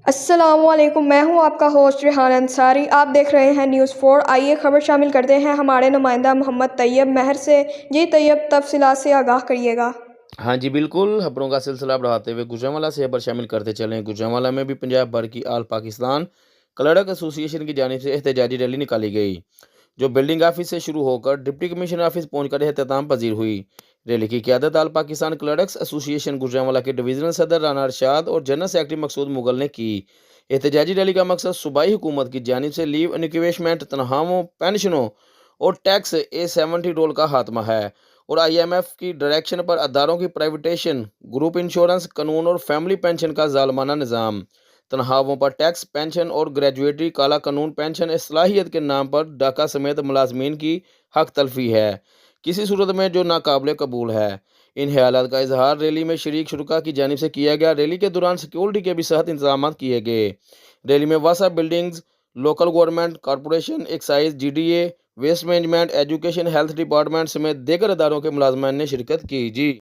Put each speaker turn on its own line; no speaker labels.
السلام علیکم، میں ہوں آپ کا ہوسٹ ریحان انصاری۔ آپ دیکھ رہے ہیں نیوز 4۔ آئیے خبر شامل کرتے ہیں ہمارے نمائندہ محمد طیب مہر سے۔ جی طیب، تفصیلات سے آگاہ کریے گا۔
ہاں جی بالکل، خبروں کا سلسلہ بڑھاتے ہوئے گوجرانوالہ سے خبر شامل کرتے چلیں۔ گوجرانوالہ میں بھی پنجاب بھر کی آل پاکستان کلرک ایسوسی ایشن کی جانب سے احتجاجی ریلی نکالی گئی، جو بلڈنگ آفس سے شروع ہو کر ڈپٹی کمشنر آفس پہنچ کر اختتام پذیر ہوئی۔ ریلی کی قیادت آل پاکستان کلرکس ایسوسی ایشن گوجرانوالہ کے ڈویژنل صدر رانا ارشاد اور جنرل سیکرٹری مقصود مغل نے کی۔ احتجاجی ریلی کا مقصد صوبائی حکومت کی جانب سے لیو انکیشمنٹ، تنخواہوں، پینشنوں اور ٹیکس A70 رول کا خاتمہ ہے، اور IMF کی ڈائریکشن پر اداروں کی پرائیویٹیشن، گروپ انشورنس قانون اور فیملی پینشن کا ظالمانہ نظام، تنخواہوں پر ٹیکس، پینشن اور گریجویٹی کالا قانون، پینشن اصلاحیت کے نام پر ڈاکہ سمیت ملازمین کی حق تلفی ہے، کسی صورت میں جو ناقابل قبول ہے۔ ان خیالات کا اظہار ریلی میں شریک شرکاء کی جانب سے کیا گیا۔ ریلی کے دوران سیکورٹی کے بھی سخت انتظامات کیے گئے۔ ریلی میں واسطہ buildings, local government corporation, excise, GDA، waste management, education, health department سمیت دیگر اداروں کے ملازمین نے شرکت کی۔ جی